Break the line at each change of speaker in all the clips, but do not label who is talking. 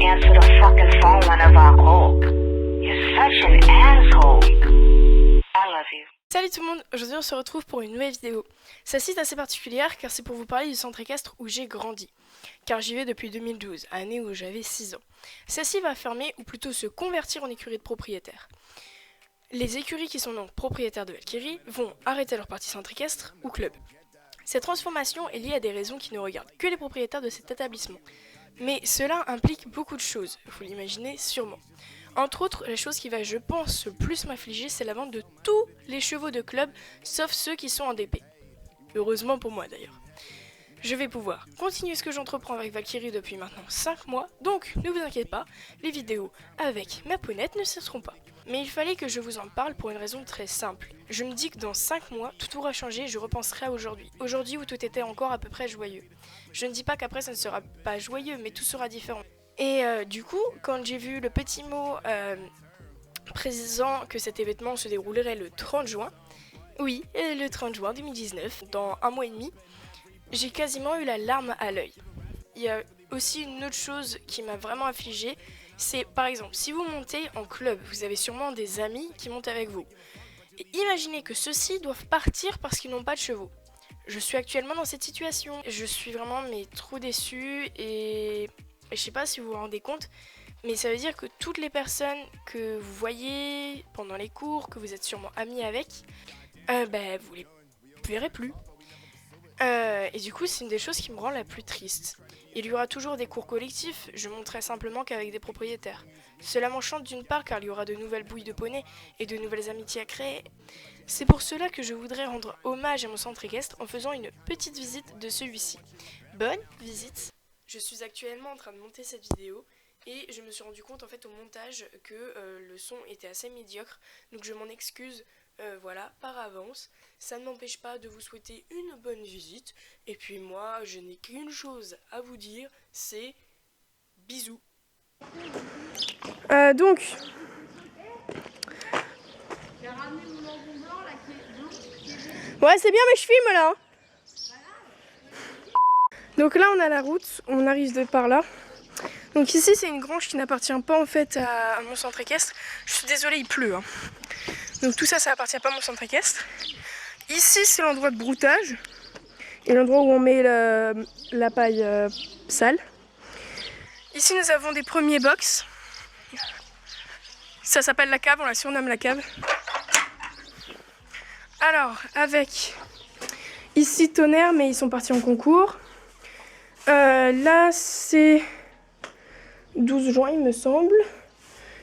answer the fucking phone whenever I call. You're such an asshole. I love you.
Salut tout le monde, aujourd'hui on se retrouve pour une nouvelle vidéo. Celle-ci est assez particulière car c'est pour vous parler du centre équestre où j'ai grandi. Car j'y vais depuis 2012, année où j'avais 6 ans. Celle-ci va fermer ou plutôt se convertir en écurie de propriétaires. Les écuries qui sont donc propriétaires de Valkyrie vont arrêter leur partie centre équestre ou club. Cette transformation est liée à des raisons qui ne regardent que les propriétaires de cet établissement. Mais cela implique beaucoup de choses, vous l'imaginez sûrement. Entre autres, la chose qui va, je pense, le plus m'affliger, c'est la vente de tous les chevaux de club, sauf ceux qui sont en DP. Heureusement pour moi d'ailleurs. Je vais pouvoir continuer ce que j'entreprends avec Valkyrie depuis maintenant 5 mois, donc ne vous inquiétez pas, les vidéos avec ma ponette ne cesseront pas. Mais il fallait que je vous en parle pour une raison très simple. Je me dis que dans 5 mois, tout aura changé et je repenserai à aujourd'hui. Aujourd'hui où tout était encore à peu près joyeux. Je ne dis pas qu'après ça ne sera pas joyeux, mais tout sera différent. Et du coup, quand j'ai vu le petit mot précisant que cet événement se déroulerait le 30 juin, oui, le 30 juin 2019, dans un mois et demi, j'ai quasiment eu la larme à l'œil. Il y a aussi une autre chose qui m'a vraiment affligée, c'est par exemple, si vous montez en club, vous avez sûrement des amis qui montent avec vous. Et imaginez que ceux-ci doivent partir parce qu'ils n'ont pas de chevaux. Je suis actuellement dans cette situation. Je suis vraiment trop déçue et je sais pas si vous vous rendez compte, mais ça veut dire que toutes les personnes que vous voyez pendant les cours, que vous êtes sûrement amis avec, vous les verrez plus. Et du coup, c'est une des choses qui me rend la plus triste. Il y aura toujours des cours collectifs, je monterai simplement qu'avec des propriétaires. Cela m'enchante d'une part car il y aura de nouvelles bouilles de poney et de nouvelles amitiés à créer. C'est pour cela que je voudrais rendre hommage à mon centre équestre en faisant une petite visite de celui-ci. Bonne visite! Je suis actuellement en train de monter cette vidéo et je me suis rendu compte en fait au montage que le son était assez médiocre, donc je m'en excuse. Par avance, ça ne m'empêche pas de vous souhaiter une bonne visite. Et puis moi, je n'ai qu'une chose à vous dire, c'est bisous. Donc, ouais, c'est bien, mais je filme là. Donc là, on a la route, on arrive de par là. Donc ici, c'est une grange qui n'appartient pas en fait à mon centre équestre. Je suis désolée, il pleut. Donc tout ça, ça appartient pas à mon centre équestre. Ici, c'est l'endroit de broutage. Et l'endroit où on met la paille sale. Ici, nous avons des premiers box. Ça s'appelle la cave, on la surnomme la cave. Alors, avec ici Tonnerre, mais ils sont partis en concours. Là, c'est 12 juin, il me semble,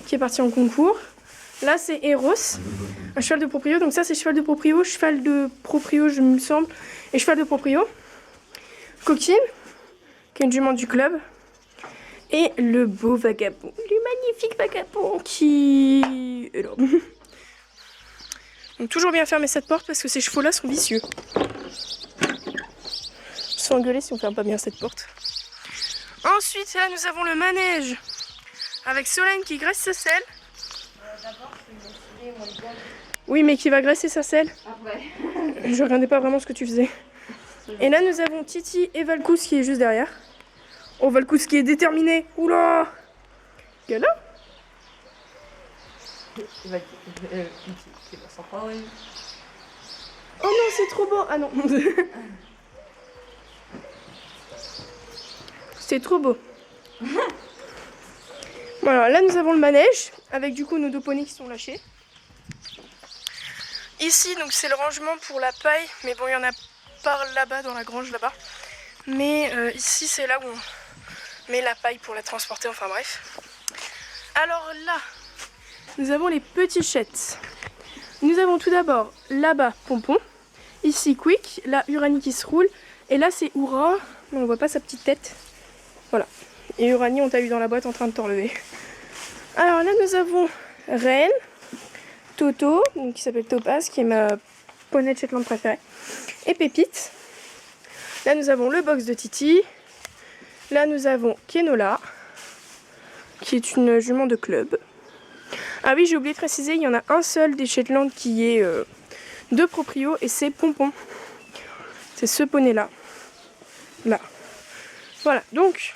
qui est parti en concours. Là, c'est Eros, un cheval de proprio. Donc ça, c'est cheval de proprio, je me semble, et cheval de proprio. Coquine, qui est une jument du club. Et le beau vagabond, le magnifique vagabond qui est là. Donc toujours bien fermer cette porte parce que ces chevaux-là sont vicieux. Ils sont engueulés si on ferme pas bien cette porte. Ensuite, là, nous avons le manège avec Solène qui graisse sa selle. Oui, mais qui va graisser sa selle. Je regardais pas vraiment ce que tu faisais. Et là, nous avons Titi et Valkous qui est juste derrière. Oh, Valkous qui est déterminé. Oula! Quelle là? Oh non, c'est trop beau. Ah non. C'est trop beau. Voilà, là nous avons le manège avec du coup nos deux poneys qui sont lâchés. Ici donc c'est le rangement pour la paille, mais bon il y en a par là-bas dans la grange là-bas. Mais ici c'est là où on met la paille pour la transporter, enfin bref. Alors là, nous avons les petits chètes. Nous avons tout d'abord là-bas Pompon, ici Quick, là Uranie qui se roule, et là c'est Oura, mais on voit pas sa petite tête. Voilà. Et Uranie, on t'a eu dans la boîte en train de t'enlever. Alors là, nous avons Reine, Toto, donc qui s'appelle Topaz, qui est ma poney de Shetland préférée, et Pépite. Là, nous avons le box de Titi. Là, nous avons Kenola, qui est une jument de club. Ah oui, j'ai oublié de préciser, il y en a un seul des Shetland qui est de proprio, et c'est Pompon. C'est ce poney-là. Là. Voilà, donc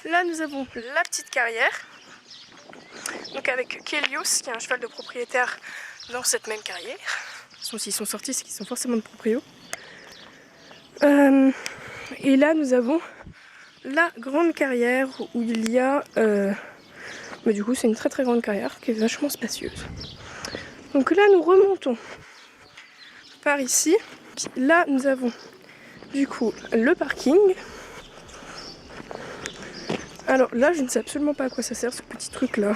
Là nous avons la petite carrière. Donc avec Kelios qui est un cheval de propriétaire dans cette même carrière. S'ils sont sortis, c'est qu'ils sont forcément de proprio. Et là nous avons la grande carrière où il y a... du coup c'est une très très grande carrière qui est vachement spacieuse. Donc là nous remontons par ici. Là nous avons du coup le parking. Alors là je ne sais absolument pas à quoi ça sert ce petit truc là.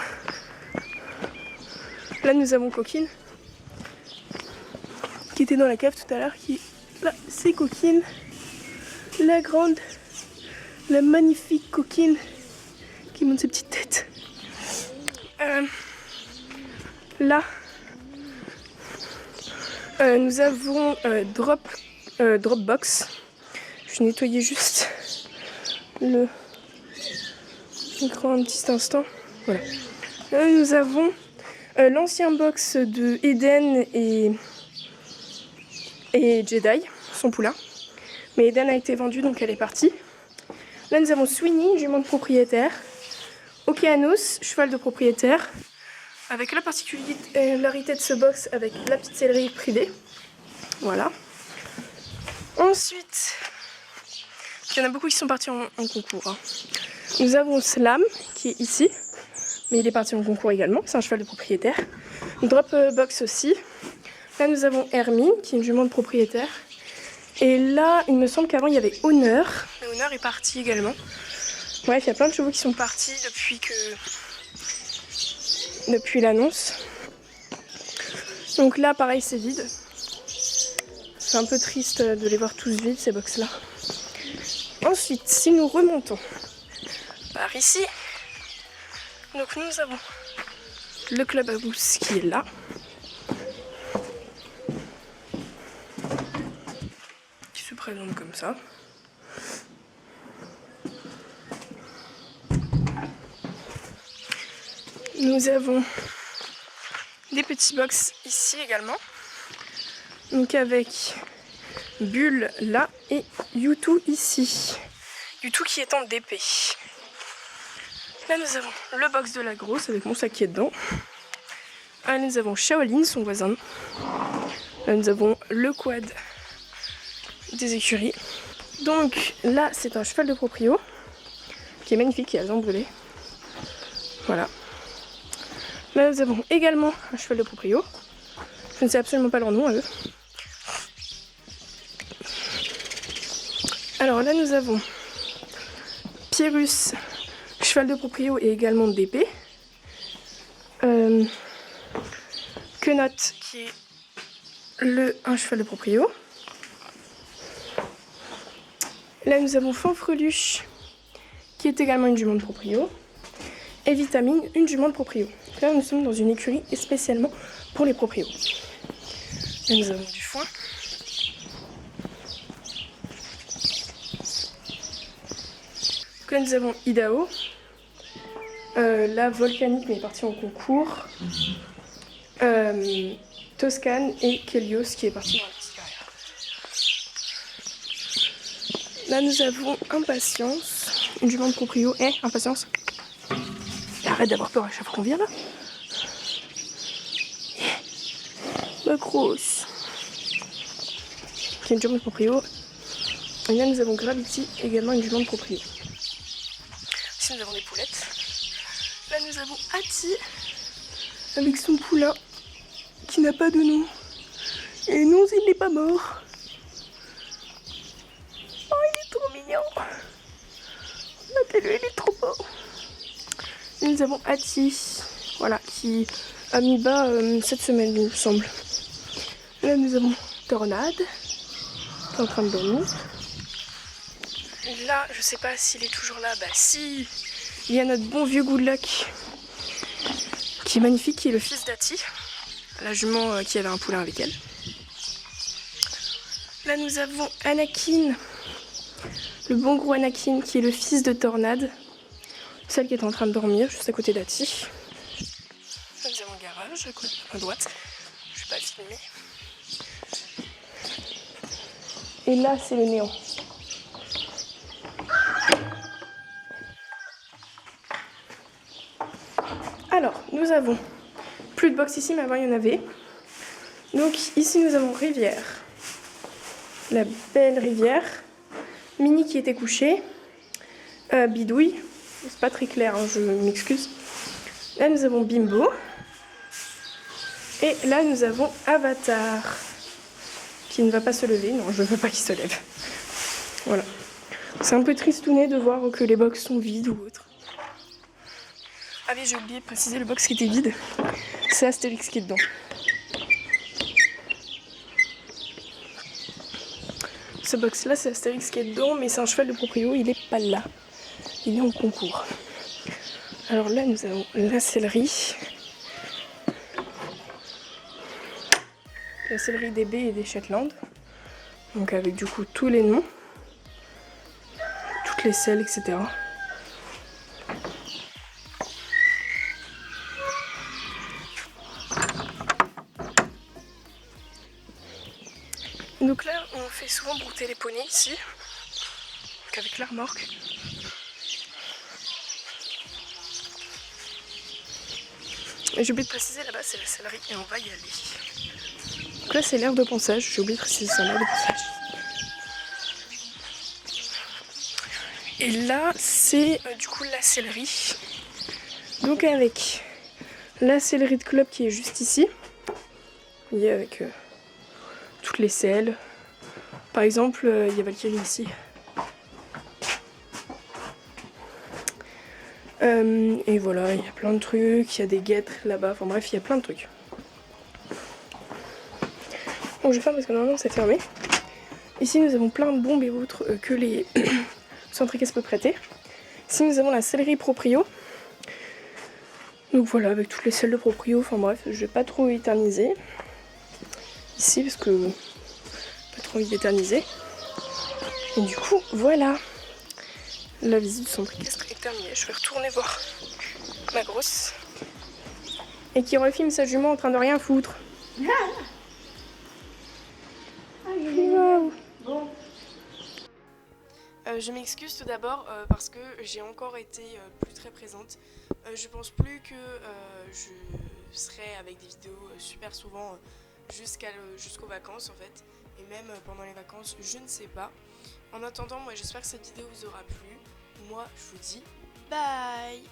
Là nous avons Coquine qui était dans la cave tout à l'heure, qui là c'est Coquine, la grande, la magnifique Coquine qui monte ses petites têtes. Là nous avons Dropbox. Je nettoyais juste le micro un petit instant. Voilà. Là nous avons l'ancien box de Eden et Jedi, son poulain. Mais Eden a été vendue donc elle est partie. Là nous avons Sweeney, jument de propriétaire. Okeanos, cheval de propriétaire. Avec la particularité de ce box avec la petite sellerie privée. Voilà. Ensuite, il y en a beaucoup qui sont partis en concours. Hein. Nous avons Slam qui est ici. Mais il est parti en concours également, c'est un cheval de propriétaire. Dropbox aussi. Là nous avons Hermine qui est une jument de propriétaire. Et là il me semble qu'avant il y avait Honor. Mais Honor est parti également. Bref, il y a plein de chevaux qui sont partis depuis l'annonce. Donc là pareil c'est vide. C'est un peu triste de les voir tous vides ces box là. Ensuite si nous remontons par ici. Donc nous avons le club à mousse qui est là. Qui se présente comme ça. Nous avons des petits box ici également. Donc avec Bulle là et Yutu ici. Yutu qui est en DP. Là nous avons le box de la grosse avec mon sac qui est dedans. Là nous avons Shaolin, son voisin. Là nous avons le quad des écuries. Donc là c'est un cheval de proprio qui est magnifique, qui a les dents brûlées. Voilà. Là nous avons également un cheval de proprio. Je ne sais absolument pas leur nom à eux. Alors là nous avons Pyrrhus, cheval de proprio et également de DP. Quenot qui est un cheval de proprio. Là nous avons Fanfreluche qui est également une jument de proprio. Et Vitamine, une jument de proprio. Là nous sommes dans une écurie spécialement pour les proprios. Là nous avons du foin. Là nous avons Idaho. La volcanique mais est partie en concours. Toscane et Kelios qui est parti dans la petite carrière. Là nous avons Impatience, une jument de proprio. Impatience. Arrête d'avoir peur à chaque fois qu'on vient là. Ma grosse. Qui est une jument de proprio. Et là nous avons Gravity, également une jument de proprio. Ici nous avons des poulettes. Là nous avons Hattie avec son poulain qui n'a pas de nom. Et non, il n'est pas mort. Oh, il est trop mignon. Regardez-le, il est trop beau. Et nous avons Hattie, voilà, qui a mis bas cette semaine, il me semble. Là nous avons Tornade qui est en train de dormir. Et là, je sais pas s'il est toujours là. Bah si. Il y a notre bon vieux Good Luck qui est magnifique, qui est le fils d'Hattie, la jument qui avait un poulain avec elle. Là nous avons Anakin, le bon gros Anakin qui est le fils de Tornade, celle qui est en train de dormir juste à côté d'Hattie. Là nous avons le garage à droite, je vais pas filmer. Et là c'est le néant. nous avons plus de box ici, mais avant il y en avait. Donc ici nous avons rivière, la belle rivière, Mini qui était couché, Bidouille, c'est pas très clair, hein, je m'excuse. Là nous avons Bimbo, et là nous avons Avatar, qui ne va pas se lever, non je ne veux pas qu'il se lève. Voilà, c'est un peu tristounet de voir que les box sont vides ou autre. Ah oui, j'ai oublié de préciser le box qui était vide, c'est Astérix qui est dedans. Ce box là c'est Astérix qui est dedans, mais c'est un cheval de proprio, il est pas là, il est en concours. Alors là nous avons la céleri des baies et des Shetland, donc avec du coup tous les noms, toutes les selles, etc. Donc là on fait souvent brouter les poneys ici, donc avec la remorque. Et j'ai oublié de préciser, là-bas c'est la céleri et on va y aller. Donc là c'est l'aire de ponçage, j'ai oublié de préciser ça, l'aire de ponçage. Et là c'est du coup la céleri. Donc avec la céleri de club qui est juste ici. Vous voyez avec toutes les selles. Par exemple, il y a Valkyrie ici. Et voilà, il y a plein de trucs, il y a des guêtres là-bas, enfin bref, il y a plein de trucs. Bon, je ferme parce que normalement c'est fermé. Ici nous avons plein de bombes et autres que les Centricas peut prêter. Ici nous avons la céleri proprio. Donc voilà, avec toutes les selles de proprio, enfin bref, je vais pas trop éterniser. Ici parce que pas trop envie d'éterniser. Et du coup, voilà. La visite du centre équestre est terminée. Je vais retourner voir ma grosse. Et qui refilme sa jument en train de rien foutre. Wow. Bon. Je m'excuse tout d'abord parce que j'ai encore été plus très présente. Je pense plus que je serai avec des vidéos super souvent jusqu'aux vacances en fait. Et même pendant les vacances, je ne sais pas. En attendant, moi j'espère que cette vidéo vous aura plu. Moi je vous dis bye.